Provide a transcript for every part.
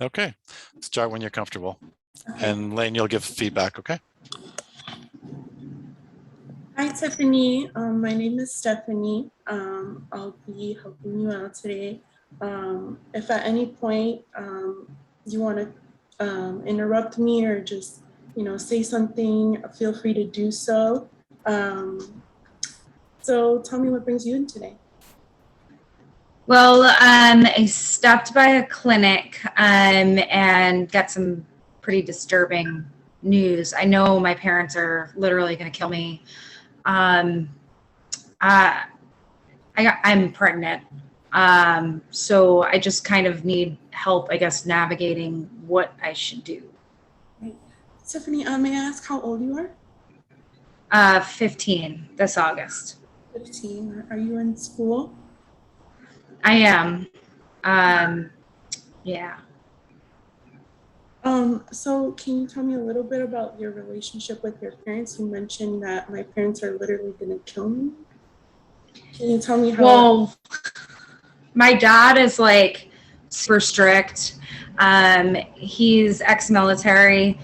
Okay, start when you're comfortable. Okay. And Lane, you'll give feedback, okay? Hi, Tiffany. My name is Stephanie. I'll be helping you out today. If at any point you want to interrupt me or just, say something, feel free to do so. So tell me what brings you in today. Well, I stopped by a clinic and got some pretty disturbing news. I know my parents are literally going to kill me. I'm pregnant. So I just kind of need help, I guess, navigating what I should do. Right. Tiffany, may I ask how old you are? 15 this August. 15. Are you in school? I am. Yeah. So can you tell me a little bit about your relationship with your parents? You mentioned that my parents are literally gonna kill me. Can you tell me how? Well, my dad is like super strict. He's ex-military,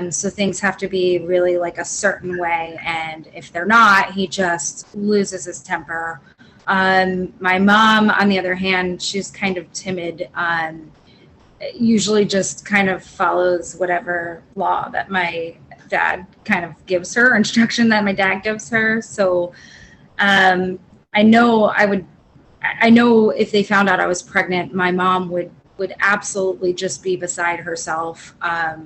so things have to be really like a certain way, and if they're not, he just loses his temper. My mom, on the other hand, she's kind of timid. Usually just kind of follows whatever law that my dad kind of gives her, instruction that my dad gives her. So I know if they found out I was pregnant, my mom would absolutely just be beside herself. I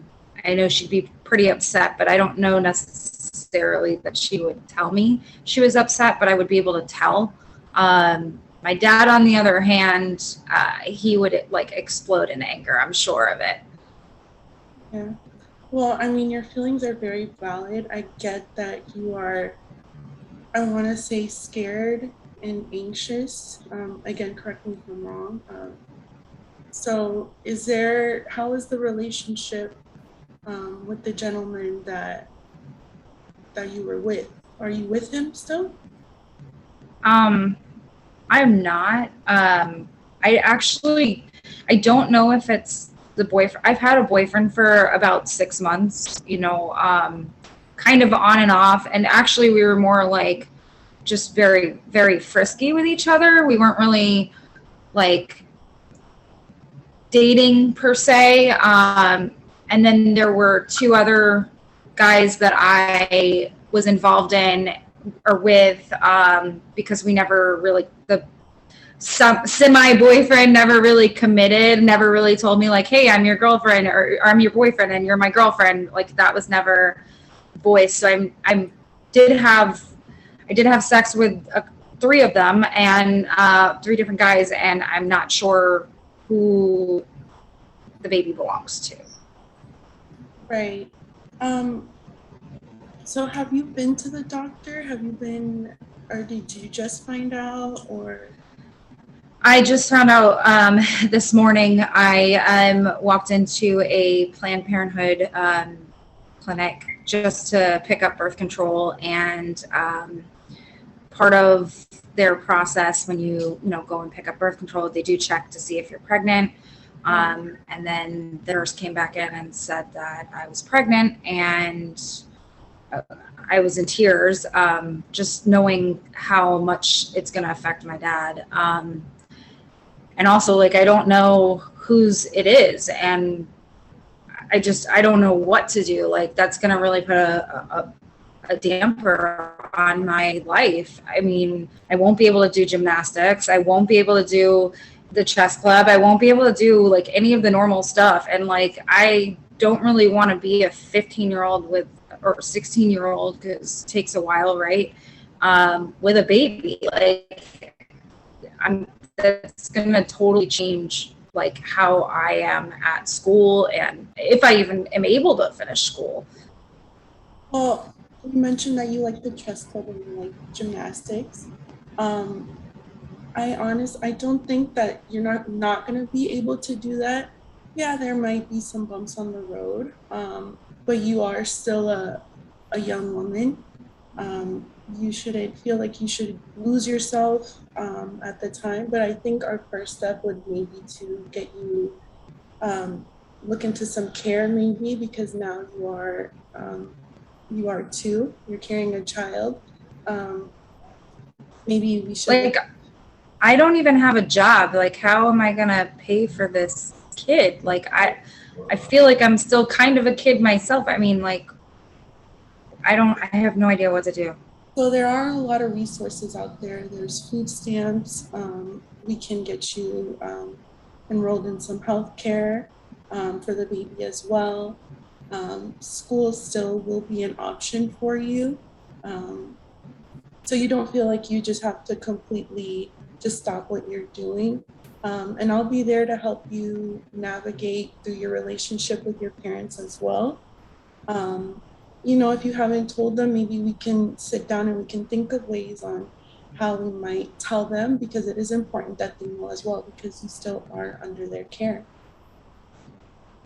know she'd be pretty upset, but I don't know necessarily that she would tell me she was upset, but I would be able to tell. My dad, on the other hand, he would like explode in anger. I'm sure of it. Yeah. Well, I mean, your feelings are very valid. I get that you are, I want to say, scared and anxious. Again, correct me if I'm wrong. So how is the relationship with the gentleman that you were with? Are you with him still? I'm not. I don't know if it's the boyfriend. I've had a boyfriend for about 6 months, kind of on and off. And actually we were more like just very, very frisky with each other. We weren't really like dating per se. And then there were 2 other guys that I was involved in or with, because we never really, semi-boyfriend never really committed, never really told me like, hey, I'm your girlfriend, or I'm your boyfriend and you're my girlfriend. Like that was never voiced. So I did have sex with 3 of them, and 3 different guys, and I'm not sure who the baby belongs to. Right. So have you been to the doctor? Or did you just find out, or? I just found out this morning. I walked into a Planned Parenthood clinic just to pick up birth control, and part of their process when you go and pick up birth control, they do check to see if you're pregnant. And then the nurse came back in and said that I was pregnant, and I was in tears, just knowing how much it's going to affect my dad. And also, like, I don't know whose it is, and I don't know what to do. Like, that's going to really put a damper on my life. I mean, I won't be able to do gymnastics. I won't be able to do the chess club. I won't be able to do like any of the normal stuff. And like, I don't really want to be a 15-year-old or 16-year-old, because it takes a while, right? With a baby, like that's going to totally change like how I am at school, and if I even am able to finish school. Well, you mentioned that you like the chess club and you like gymnastics. I don't think that you're not going to be able to do that. Yeah, there might be some bumps on the road, but you are still a young woman. You shouldn't feel like you should lose yourself at the time, but I think our first step would maybe to get you look into some care maybe, because now you are two, you're carrying a child. Maybe we should Like, I don't even have a job. Like, how am I gonna pay for this kid? Like, I feel like I'm still kind of a kid myself. I mean, like, I have no idea what to do. So there are a lot of resources out there. There's food stamps. We can get you enrolled in some health care for the baby as well. School still will be an option for you. So you don't feel like you just have to completely just stop what you're doing. And I'll be there to help you navigate through your relationship with your parents as well. If you haven't told them, maybe we can sit down and we can think of ways on how we might tell them, because it is important that they know as well, because you still are under their care.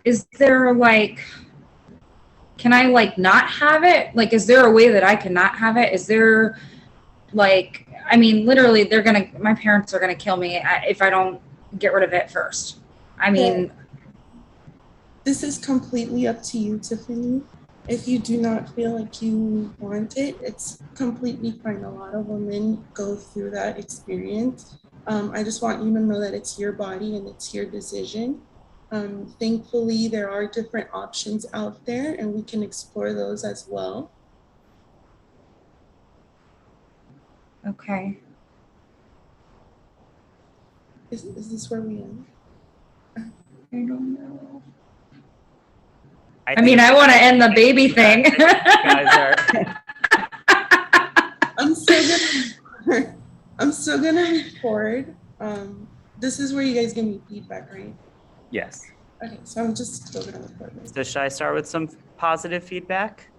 Is there like, can I like not have it? Like, is there a way that I can not have it? Is there like, I mean, literally my parents are gonna kill me if I don't get rid of it first. I mean, this is completely up to you, Tiffany. If you do not feel like you want it, it's completely fine. A lot of women go through that experience. I just want you to know that it's your body and it's your decision. Thankfully, there are different options out there, and we can explore those as well. okay. Is this where we end? I don't know. I think mean, I want to end the baby thing. you guys are. I'm still gonna record. This is where you guys give me feedback, right? Yes. Okay, so I'm just still gonna record this. So should I start with some positive feedback?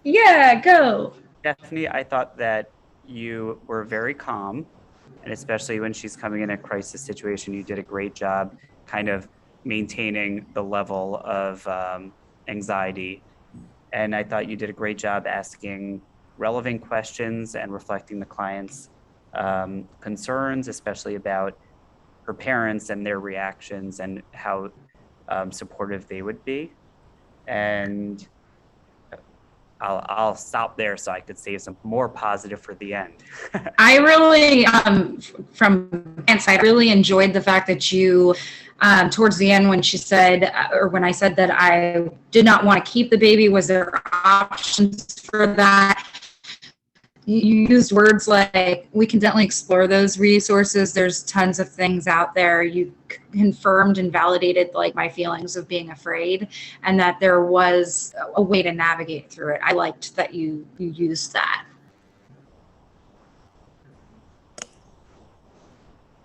Yeah, go. Stephanie, I thought that you were very calm, and especially when she's coming in a crisis situation, you did a great job kind of maintaining the level of anxiety. And I thought you did a great job asking relevant questions and reflecting the client's concerns, especially about her parents and their reactions and how supportive they would be. And I'll stop there so I could save some more positive for the end. I really, from Grant's side, I really enjoyed the fact that you, towards the end when she said, or when I said that I did not want to keep the baby, was there options for that? You used words like, we can definitely explore those resources. There's tons of things out there. You confirmed and validated like my feelings of being afraid, and that there was a way to navigate through it. I liked that you used that.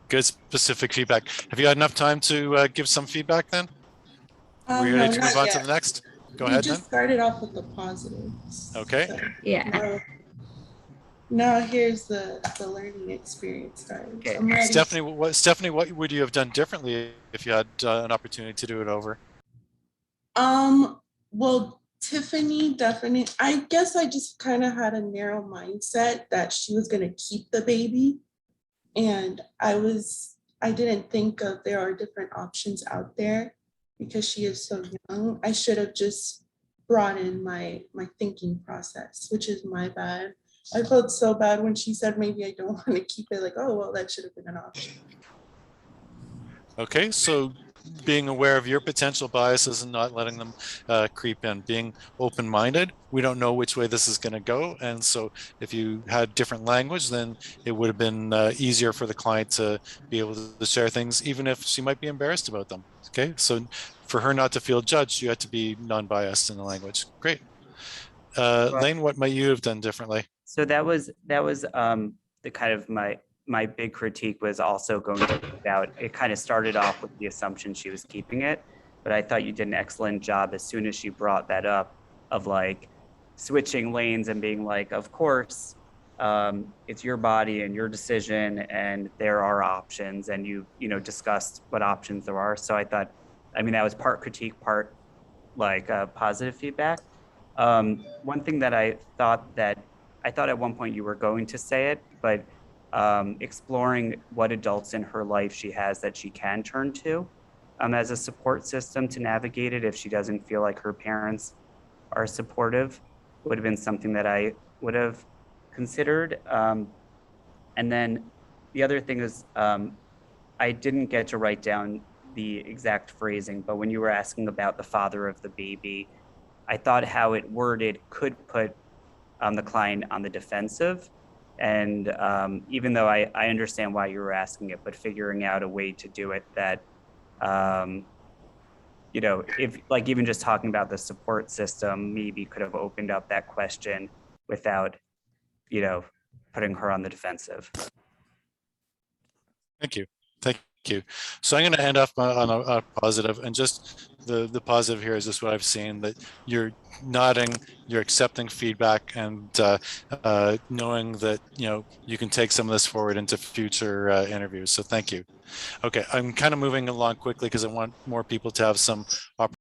Good specific feedback. Have you had enough time to give some feedback then? Are we No, ready to not move on yet. to the next? Go We ahead just then. started off with the positives. Okay. So Yeah. now here's the learning experience, guys. Okay. I'm ready. Stephanie, what would you have done differently if you had an opportunity to do it over? Well, Tiffany definitely, I guess I just kind of had a narrow mindset that she was going to keep the baby. And I didn't think of there are different options out there because she is so young. I should have just brought in my thinking process, which is my bad. I felt so bad when she said maybe I don't want to keep it, like, oh, well, that should have been an option. Okay, so being aware of your potential biases and not letting them creep in, being open-minded. We don't know which way this is going to go. And so if you had different language, then it would have been easier for the client to be able to share things, even if she might be embarrassed about them. Okay, so for her not to feel judged, you had to be non-biased in the language. Great. Lane, what might you have done differently? So that was the kind of my big critique was also going to be about, it kind of started off with the assumption she was keeping it, but I thought you did an excellent job as soon as she brought that up of like switching lanes and being like, of course, it's your body and your decision and there are options, and you discussed what options there are. So I thought, I mean, that was part critique, part like positive feedback. One thing that I thought at one point you were going to say it, but exploring what adults in her life she has that she can turn to. as a support system to navigate it if she doesn't feel like her parents are supportive, would have been something that I would have considered. And then the other thing is, I didn't get to write down the exact phrasing, but when you were asking about the father of the baby, I thought how it worded could put the client on the defensive. And even though I understand why you were asking it, but figuring out a way to do it that, you know, if like even just talking about the support system, maybe could have opened up that question without, you know, putting her on the defensive. Thank you. Thank you. So I'm going to end off on a positive, and just the positive here is just what I've seen, that you're nodding, you're accepting feedback, and knowing that, you know, you can take some of this forward into future interviews. So thank you. Okay, I'm kind of moving along quickly because I want more people to have some opportunity